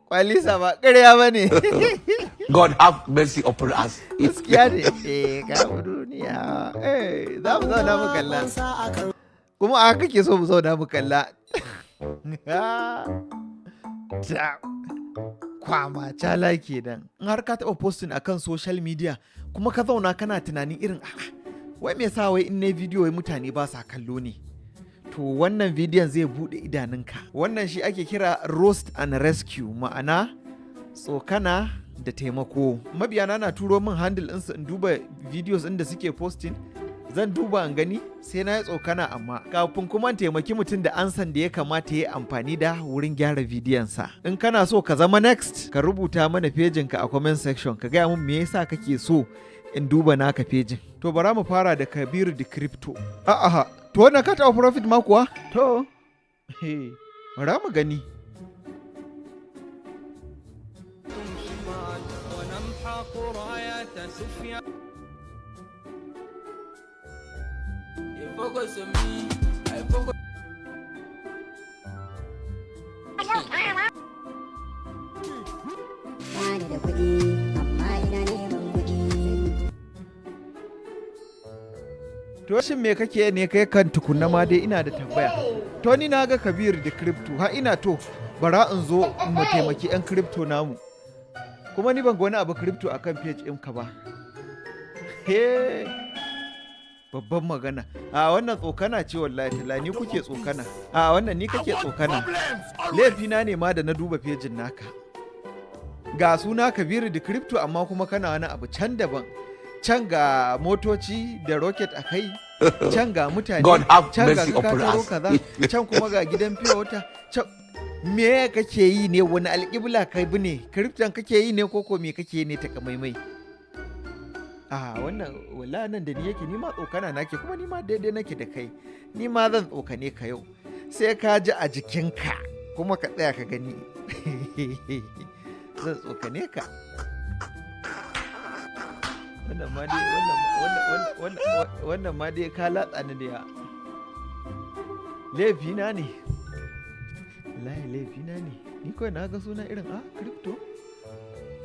Kwalisa ba ƙarya ba ne. God have mercy upon us. Gaskiya ne. Kafu duniya. Za mu zauna mu kalla. Kuma a kake so mu zauna mu kalla. Kwama cala kenan. In har ka taɓa posting akan social media kuma ka zauna kana tunanin irin wai me yasa wai in ne bidiyo wai mutane ba sa kallo ne. To wannan bidiyon zai bude idanunka. Wannan shi ake kira roast and rescue, ma'ana tsokana da taimako. Mabiyana na turo min handle ɗinsu in duba videos ɗin da suke posting. Zan duba in gani sai na yi tsokana, amma kafin kuma taimaki mutum da ansan da ya kamata ya yi amfani da wurin gyara bidiyonsa. In kana so ka zama next, ka rubuta mana pejinka a comment section, ka gaya mun me yasa kake so in duba naka pejin. To bara mu fara da Kabiru the Crypto. To wannan ka taɓa profit ma kuwa? To, bara mu gani. To shin me kake ne kai kan tukunna ma dai ina da tambaya. To ni na ga Kabir da crypto ha ina to bara in zo in mu taimaki yan crypto namu. Kuma ni ban ga wani abu crypto akan page ɗinka ba. Babban magana. Wannan tsokana ce wallahi talla, ni kuke tsokana. Wannan ni kake tsokana. Laifina ne ma da na duba pejin naka. Ga suna Kabiru da crypto amma kuma kana wani abu can daban. Can ga motoci da rocket a kai, can ga mutane, can ga kakataro kaza, can kuma ga gidan fiye wata. Me kake yi ne, wani alƙibla kai bi ne? Krypton kake yi ne koko me kake ne ta kamaimai? Wannan wala nan da ni yake, ni ma tsokana nake, kuma ni ma daidai nake da kai. Ni ma zan tsokane ka yau. Sai ka ji a jikinka kuma ka tsaya ka gani. Zan tsokane ka. Wannan ma dai ka latsa ni da ya. Laifina ne. Wallahi laifina ne. Ni kawai na ga suna irin crypto.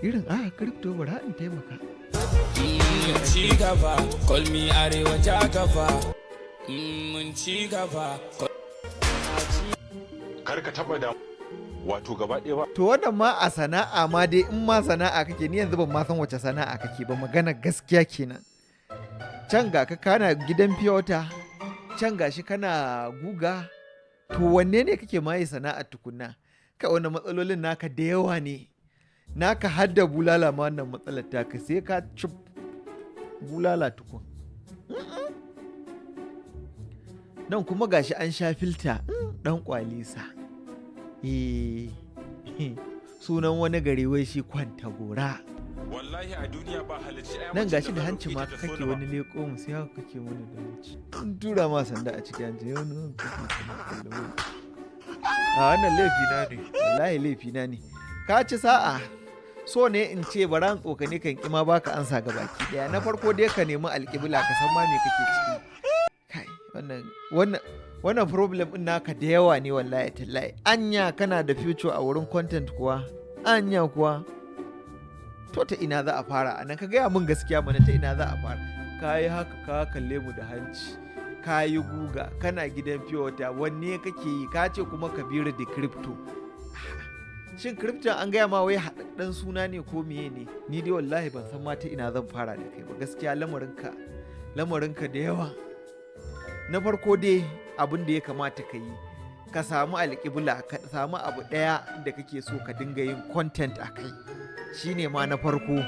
Irin crypto bara in taimaka. Ci gaba, call me arewa ja gaba. Mun ci gaba. Kar ka taba da wato gaba ɗaya ba. To wannan ma a sana'a ma dai, in ma sana'a kake, ni yanzu ban ma san wace sana'a kake ba, magana gaskiya kenan. Can ga ka kana gidan fiyota, can ga shi kana guga. To wanne ne kake ma yi sana'ar tukunna? Ka wani matsalolin naka da yawa ne. Naka hadda bulala ma wannan matsalar taka, sai ka ci bulala tukun. Nan kuma gashi an sha filta ɗan kwalisa. Sunan wani gari wai shi Kwanta Gora. Wallahi a duniya ba halicci nan gashi da hanci ma kake wani leko mu, sai haka kake wani da hanci. An tura ma sanda a cikin hanci wani kake. Wannan laifina ne, wallahi laifina ne. Ka ci sa'a. So ne in ce bara in tsokane kan kima baka ansa ga baki daya. Na farko dai ka nemi alƙibla ka san ma me kake ciki. Kai wannan problem din naka da yawa ne wallahi tallahi. Anya kana da future a wurin content kuwa? Anya kuwa? To ta ina za a fara? Anan ka gaya min gaskiya mana, ta ina za a fara? Ka yi haka ka kalle mu da hanci, ka yi guga, kana gidan fiyota, wanne kake yi? Ka ce kuma Kabiru da crypto. Shin crypto an gaya ma wai haɗaɗɗen suna ne ko miye ne? Ni dai wallahi ban san ma ta ina zan fara da kai ba. Gaskiya lamarinka da yawa. Na farko dai abin da ya kamata ka yi, ka samu alƙibla, ka samu abu ɗaya da kake so ka dinga yin content a kai. Shi ne ma na farko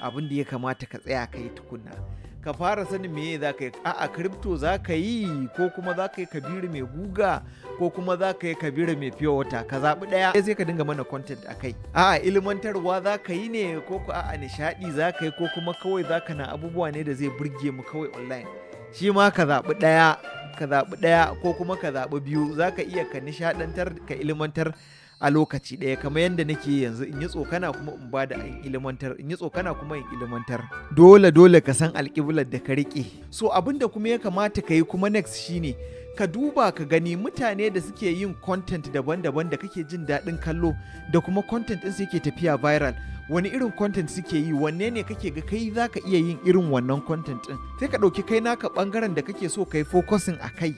abin da ya kamata ka tsaya ka yi tukunna. Ka fara sanin meye za ka yi. Crypto za ka yi ko kuma za ka yi Kabiru mai guga ko kuma za ka yi Kabiru mai fiye wata. Ka zaɓi ɗaya sai ka dinga mana content a kai. Ilmantarwa za ka yi ne ko ku nishaɗi za ka yi ko kuma kawai za ka na abubuwa ne da zai burge mu kawai online. Shi ma ka zaɓi ɗaya ko kuma ka zaɓi biyu. Za ka iya ka nishaɗantar ka ilmantar a lokaci ɗaya, kamar yadda nake yanzu, in yi tsokana kuma in ba da ilmantar, in yi tsokana kuma in ilmantar. Dole ka san alƙiblar da ka riƙe. So abin da kuma ya kamata ka yi kuma next shine ka duba ka gani mutane da suke yin content daban-daban da kake jin daɗin kallo da kuma content ɗin su yake tafiya viral, wani irin content suke yi, wanne ne kake ga kai za ka iya yin irin wannan content ɗin, sai ka ɗauki kai naka ɓangaren da kake so ka yi focusing a kai,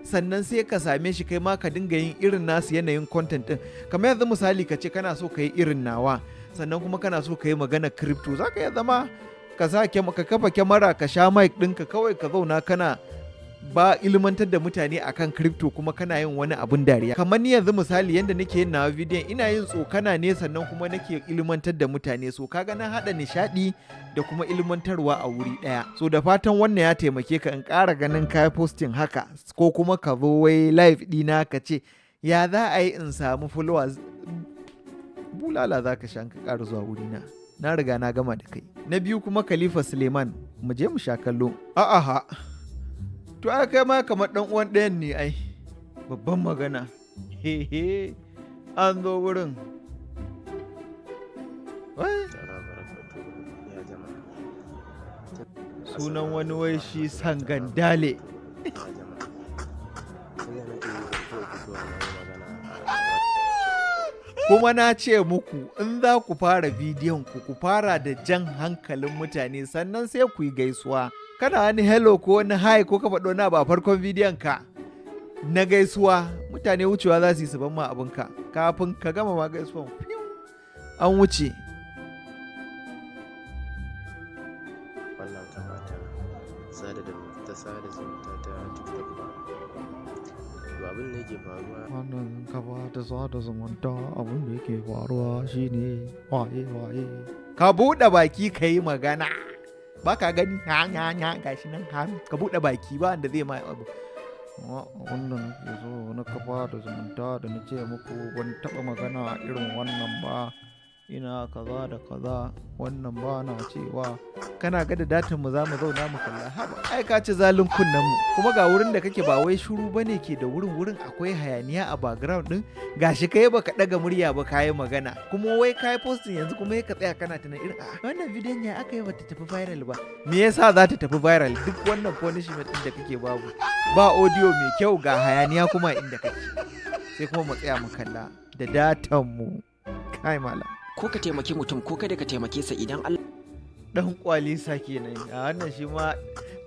sannan sai ka same shi kai ma ka dinga yin irin nasu yanayin content ɗin. Kamar yanzu misali ka ce kana so ka yi irin nawa, sannan kuma kana so ka yi magana crypto, za ka iya zama ka kafa kyamara ka sha mic ɗinka kawai ka zauna kana ba ilmantar da mutane akan crypto kuma kana yin wani abun dariya. Kamar ni yanzu misali yanda nake yin nawa bidiyon ina yin tsokana ne sannan kuma nake ilmantar da mutane, so kaga na haɗa nishaɗi da kuma ilmantarwa a wuri ɗaya. So da fatan wannan ya taimake ka in ƙara ganin ka posting haka, ko kuma ka zo wai live ɗina ka ce ya za a yi in samu followers, bulala za ka sha ka ƙara zuwa wurina, na riga na gama da kai. Na biyu kuma Khalifa Suleiman, mu je mu sha kallo. A'a to ai kai ma kamar dan uwan ɗayan ne ai, babban magana. Hehe, an zo wurin. Sunan wani wai shi Sangandale. Kuma na ce muku in za ku fara bidiyon ku fara da jan hankalin mutane sannan sai ku yi gaisuwa. Kana wani hello ko wani hi ko ka faɗo na ba farkon bidiyon ka na gaisuwa, mutane wucewa za su yi saban ma abinka kafin ka gama ma gaisuwan an wuce. Wannan kamata sada zumunta ta TikTok ba. Abin da yake faruwa. Wannan kafa ta sada zumunta abin da yake faruwa shine waye. Ka buɗe baki ka yi magana. Ba ka gani ya gashi nan ka buɗe baki ba wanda zai ma abu. Wannan nake so na kafa da zumunta da na ce muku ban taɓa magana irin wannan ba, ina kaza da kaza, wannan ba na cewa. Kana ga da datan mu za mu zauna mu kalla, haba ai ka ci zalin kunnen mu. Kuma ga wurin da kake ba wai shuru bane ke da wurin akwai hayaniya a background din, gashi kai baka daga murya ba kayi magana, kuma wai kai posting yanzu kuma ka tsaya kana tunan irin wannan bidiyon ya aka yi bata tafi viral ba. Me yasa za ta tafi viral? Duk wannan punishment din da kake babu, ba audio mai kyau ga hayaniya kuma inda kake, sai kuma mu tsaya mu kalla da datan mu. Kai malam, ko ka taimaki mutum ko kada ka taimake sa, idan Allah dan kwalisa kenan a wannan shi ma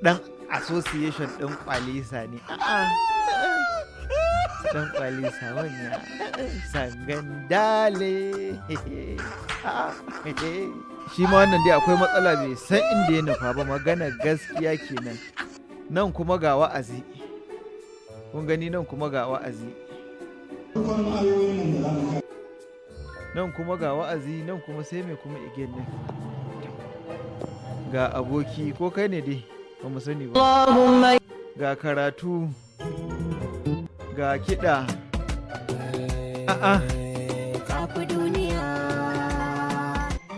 dan association din kwalisa ne. Dan kwalisa wannan Sangandale. Shi ma wannan dai akwai matsala, bai san inda ya nufa ba, magana gaskiya kenan. Nan kuma ga wa'azi, kun gani, nan kuma ga wa'azi, nan kuma ga wa'azi, nan kuma sai mai kuma igen nan ga aboki, ko kai ne dai ba mu sani ba, ga karatu, ga kiɗa.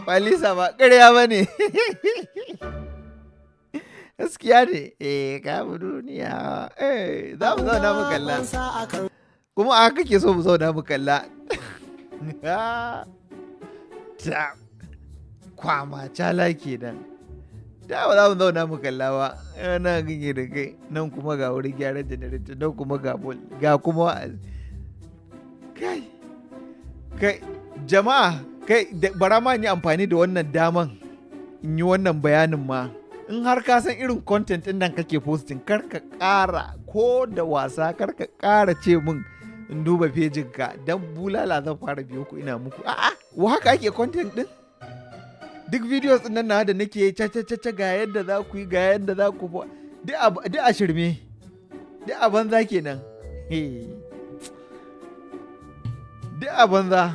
Falisa ba ƙarya ba ne. Gaskiya ne, kafu duniya, za mu zauna mu kalla, kuma a haka ke so mu zauna mu kalla. Ta kwama cala kenan, da ba za mu zauna mu kalla ba. Yana ganye da kai, nan kuma ga wurin gyaran janareta, nan kuma ga bol, ga kuma kai jama'a, kai bara ma yi amfani da wannan daman in yi wannan bayanin ma. In har ka san irin content ɗin nan kake posting, kar ka ƙara ko da wasa, kar ka ƙara ce min in duba fejinka, don bulala zan fara biyo ku ina muku. Wa haka ake content ɗin? Duk videos ɗin nan na da nake yi caca ga yadda za ku yi, ga yadda za ku ba, duk a shirme, duk a banza kenan. Duk a banza.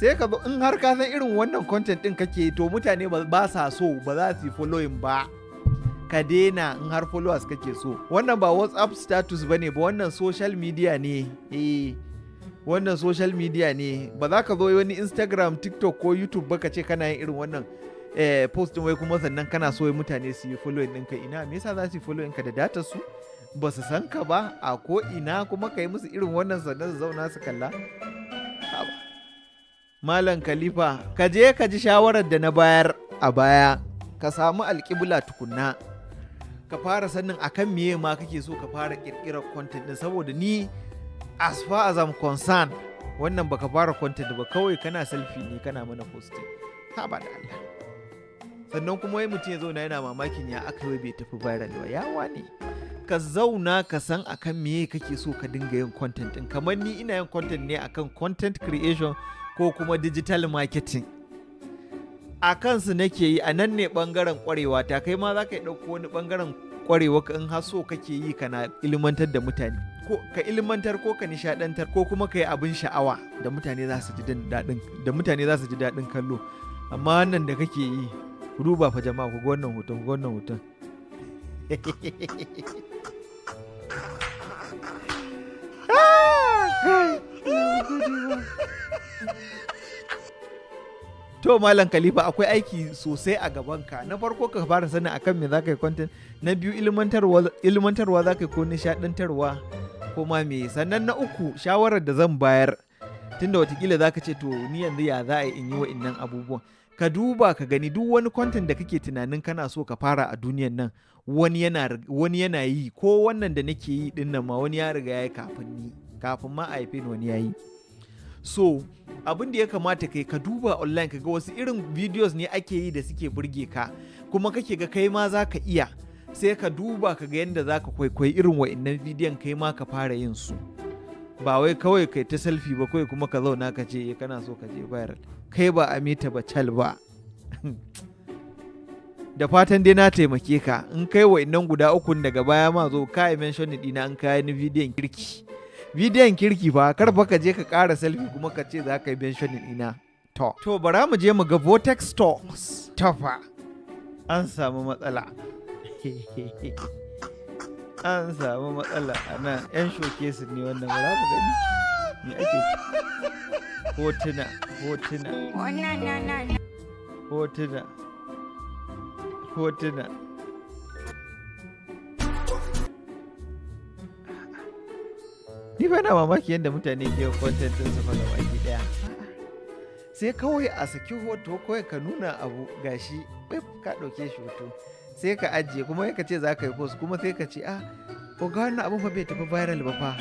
Sai ka zo, in har ka san irin wannan content ɗin kake, to mutane ba sa so, ba za su yi following ba. Ka daina in har followers kake so. Wannan ba WhatsApp status bane ba, wannan social media ne. Wannan social media ne. Ba za ka zo wani Instagram, TikTok ko YouTube ba ka ce kana yin irin wannan post wai kuma sannan kana so mutane su yi following ɗinka. Ina me yasa za su yi following ka da data su? Ba su san ka ba a ko ina, kuma ka yi musu irin wannan sannan su zauna su kalla. Malam Khalifa, ka je ka ji shawarar da na bayar a baya, ka samu alƙibla tukunna. ka fara sanin akan meye ma kake so ka fara kirkirar content din, saboda ni as far as I'm concerned wannan baka fara content ba, kawai kana selfie ne kana mana posting. Ha ba da Allah. Sannan kuma wai mutum ya zauna yana mamakin ya aka wai bai tafi viral ba. Yawa ne. Ka zauna ka san akan meye kake so ka dinga yin content din. Kamar ni ina yin content ne akan content creation ko kuma digital marketing. A kansu nake yi, a nan ne bangaren kwarewa ta, kai ma za ka yi ɗauko wani bangaren kwarewa ka in har so kake yi kana ilmantar da mutane, ko ka ilmantar ko ka nishadantar ko kuma ka yi abin sha'awa da mutane za su ji daɗin kallo. Amma wannan da kake yi, ku duba fa jama'a, ku ga wannan hoton To Malam Khalifa, akwai aiki sosai a gabanka. Na farko ka fara sanin akan me za ka yi content. Na biyu ilmantarwa za ka yi ko nishadantarwa ko ma me. Sannan na uku, shawarar da zan bayar, tunda watakila za ka ce to ni yanzu ya za a yi in yi wa'innan abubuwan. Ka duba ka gani duk wani content da kake tunanin kana so ka fara a duniyan nan, wani yana yi, ko wannan da nake yi din nan ma wani ya riga ya yi kafin ma a haife ni wani ya yi. So abin da ya kamata kai ka duba online ka ga wasu irin videos ne ake yi da suke burge ka, kuma kake ga kai ma za ka iya, sai ka duba ka ga yadda za ka kwaikwayi irin wa'innan bidiyon kai ma ka fara yin su. Ba wai kawai kai ta selfie ba, kawai kuma ka zauna ka ce kana so ka je viral. Kai ba Amita Bacal ba. Da fatan dai na taimake ka. In kai wa'innan guda ukun daga baya ma zo ka yi mention ɗina in ka yi ni bidiyon kirki. Bidiyon kirki ba, kar fa ka je ka ƙara selfie kuma ka ce za ka yi mentioning ina. To bara mu je mu ga Vortex Stocks. Tafa. An samu matsala. An samu matsala a nan. 'Yan showcase ne wannan, bara mu gani. Me ake? Hotuna. Ni fa na mamaki yadda mutane ke yin content din su fa gaba ki daya. Sai kawai a saki hoto, kawai ka nuna abu gashi, ka ɗauke shi hoto. Sai ka ajiye kuma ka ce za ka yi post, kuma sai ka ce ko ga wannan abun fa bai tafi viral ba fa.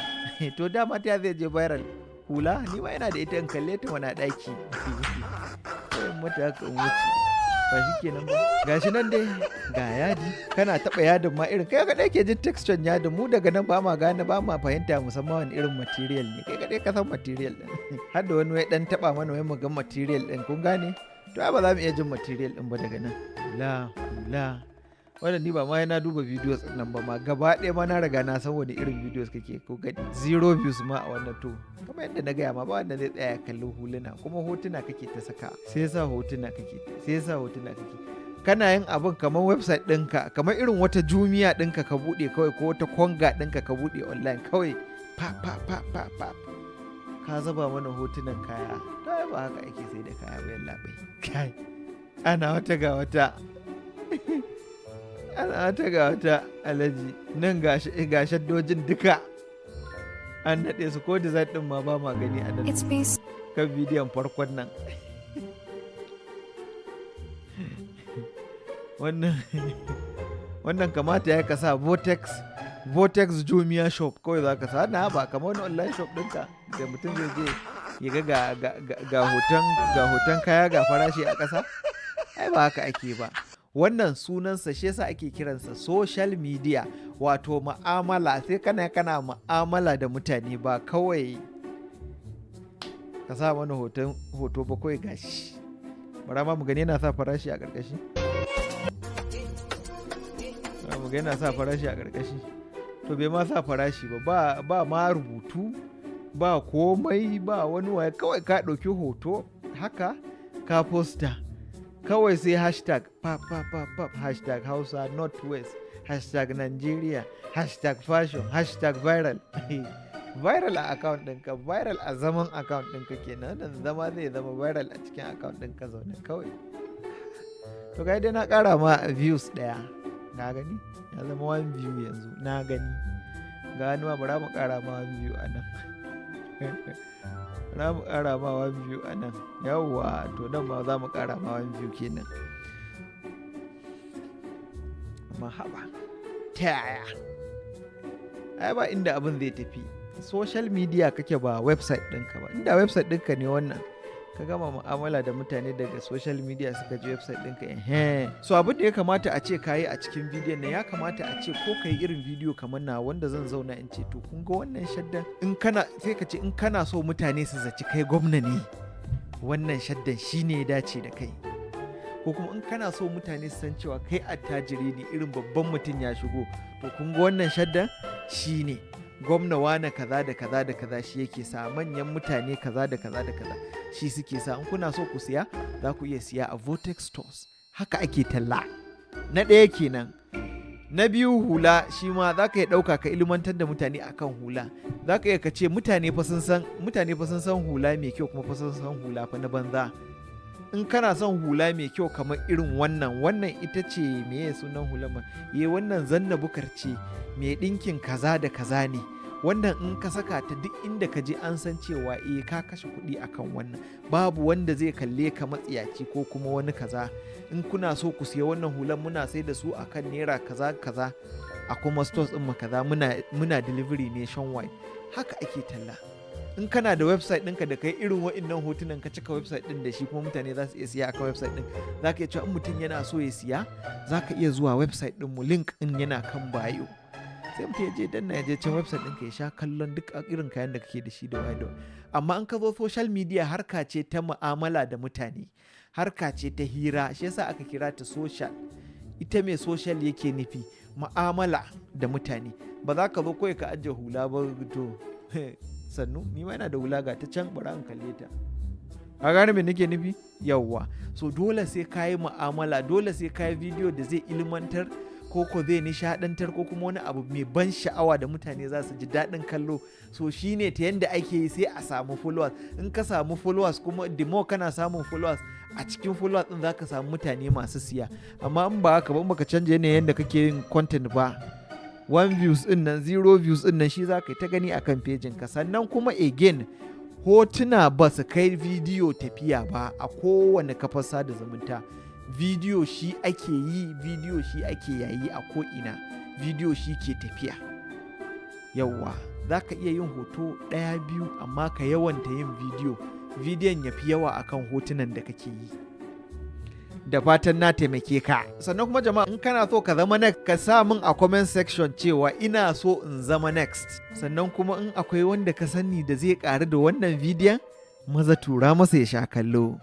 To dama ta zai je viral. Hula ni ma yana da ita in kalle ta wani ɗaki. Kawai mata haka in wuce. Ba shi kenan ba. Gashi nan dai ga yadi, kana taɓa yadin ma irin kai kaɗai ke jin texture yadin, mu daga nan ba ma gane, ba ma fahimta musamman wani irin material ne, kai kaɗai ka san material ɗin. Har da wani wai ɗan taɓa mana wai mu ga material ɗin, kun gane? To ba za mu iya jin material ɗin ba daga nan. Hula. Wannan ni ba ma yana duba videos ɗin nan ba ma, gaba ɗaya ma na riga na san wani irin videos kake ko gani. 0 views ma a wannan to. Kamar yadda na gaya ma ba wanda zai tsaya kalli huluna, kuma hotuna kake ta saka. Sai sa hotuna kake. Kana yin abin kamar website ɗinka, kamar irin wata Jumia ɗinka ka buɗe kawai, ko wata Konga ɗinka ka buɗe online kawai. Pa. Ka zaba mana hotunan kaya. Kawai ba haka ake sai da kaya bayan labai. Kai. Ana wata ga wata. Alaji. Nan ga shaddojin duka. An naɗe su, ko design ɗin ma ba ma gani a nan. Kan bidiyon farkon nan. Wannan kamata ya kasa Vortex Jumia Shop kawai za ka sa. Na ba kamar wani online shop ɗinka da mutum zai je ya ga hoton kaya ga farashi a ƙasa. Ai ba haka ake ba. Wannan sunansa, shi yasa ake kiransa social media, wato ma'amala. Sai kana ma'amala da mutane, ba kawai ka sa mana hoto ba kawai gashi. Bara ma mu gani yana sa farashi a ƙarƙashi. Yana sa farashi a ƙarƙashi. To bai ma sa farashi ba ma rubutu, ba komai, ba wani waye, kawai ka ɗauki hoto haka ka posta. Kawai sai hashtag hashtag Hausa Northwest, hashtag Nigeria, hashtag fashion, hashtag viral. Viral a account ɗinka, viral a zaman account ɗinka kenan. Nan zama zai zama viral a cikin account ɗinka zaune kawai. To ga dai na ƙara ma views ɗaya, na gani ya zama 1 view yanzu, na gani. Ga wani ma bara mu ƙara ma 1 view a nan. Za mu ƙara ma 1 view a nan. Yawwa, to nan ma za mu ƙara ma 1 view kenan. Amma haba, ta yaya? Ai ba inda abin zai tafi. Social media kake ba website ɗinka ba. Inda website ɗinka ne wannan, ka gama mu'amala da mutane daga social media suka je website ɗinka. So abin da ya kamata a ce kayi a cikin bidiyon nan, ya kamata a ce ko kayi irin bidiyo kamar na wanda zan zauna in ce to kun ga wannan shaddan, in kana sai ka ce in kana so mutane su zaci kai gwamna ne, wannan shaddan shine ya dace da kai. Ko kuma in kana so mutane su san cewa kai attajiri ne, irin babban mutum ya shigo, to kun ga wannan shaddan shine gwamna wane kaza da kaza da kaza shi yake sa, manyan mutane kaza da kaza da kaza shi suke sa. In kuna so ku siya za ku iya siya a Vortex Stores. Haka ake talla. Na ɗaya kenan. Na biyu, hula shi ma za ka iya ɗauka ka ilmantar da mutane akan hula. Za ka iya ka ce mutane fa sun san hula mai kyau, kuma fa sun san hula fa na banza. In kana son hula mai kyau kamar irin wannan ita ce meye sunan hula ma? Wannan zanna bukar ce mai ɗinkin kaza da kaza ne. Wannan in ka saka ta duk inda ka je an san cewa ka kashe kuɗi akan wannan. Babu wanda zai kalle ka matsiyaci ko kuma wani kaza. In kuna so ku siya wannan hulan, muna sai da su akan naira kaza kaza a kuma stores ɗin mu kaza, muna delivery nationwide. Haka ake talla. In kana da website ɗinka da kai irin wa'innan hotunan, ka cika website ɗin da shi, kuma mutane za su iya siya akan website ɗin. Za ka iya cewa in mutum yana so ya siya, za ka iya zuwa website ɗinmu, link ɗin yana kan bio. Sai mutum ya je danna ya je can website ɗinka ya sha kallon duk irin kayan da kake da shi da waye. Amma in ka zo social media, harka ce ta mu'amala da mutane, harka ce ta hira, shi yasa aka kira ta social. Ita mai social yake nufi mu'amala da mutane. Ba za ka zo kawai ka ajiye hula ba to sannu ni ma yana da hula ga ta can, bara in kalle ta. A gane me nake nufi? Yawwa. So dole sai ka yi mu'amala, dole sai ka yi bidiyo da zai ilmantar ko zai nishadantar, ko kuma wani abu mai ban sha'awa da mutane za su ji daɗin kallo. So shine ta yanda ake yi sai a samu followers. In ka samu followers, kuma the more kana samun followers, a cikin followers din za ka samu mutane masu siya. Amma in ba haka ba, in baka canja yanayin yadda kake yin content ba, 1 views din nan 0 views din nan shi za ka yi ta gani akan pejin ka. Sannan kuma again, hotuna ba su kai bidiyo tafiya ba a kowane kafar sada zumunta. Bidiyo shi ake yi, bidiyo shi ake yayi a ko'ina, bidiyo shi ke tafiya. Yawwa, za ka iya yin hoto 1-2 amma ka yawanta yin bidiyo, bidiyon ya fi yawa akan hotunan da kake yi. Da fatan na taimake ka. Sannan kuma jama'a, in kana so ka zama next, ka sa min a comment section cewa ina so in zama next. Sannan kuma in akwai wanda ka sani da zai ƙaru da wannan bidiyon, maza tura masa ya sha kallo.